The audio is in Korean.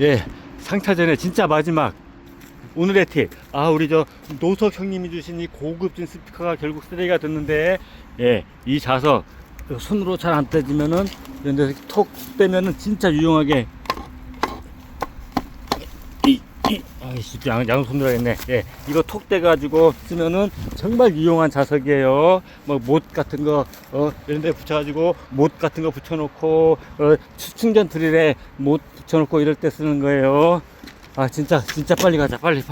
예, 상차전에 진짜 마지막 오늘의 팁. 아, 우리 저 노석 형님이 주신 이 고급진 스피커가 결국 쓰레기가 됐는데, 예, 이 자석 손으로 잘 안 떼지면은 이런 데서 톡 떼면은 진짜 유용하게 아이씨, 양손으로 했네. 예, 이거 톡 떼가지고 쓰면은 정말 유용한 자석이에요. 뭐 못 같은 거 이런 데 붙여가지고 못 같은 거 붙여놓고 충전 드릴에 못 붙여놓고 이럴 때 쓰는 거예요. 아, 진짜 빨리 가자. 빨리.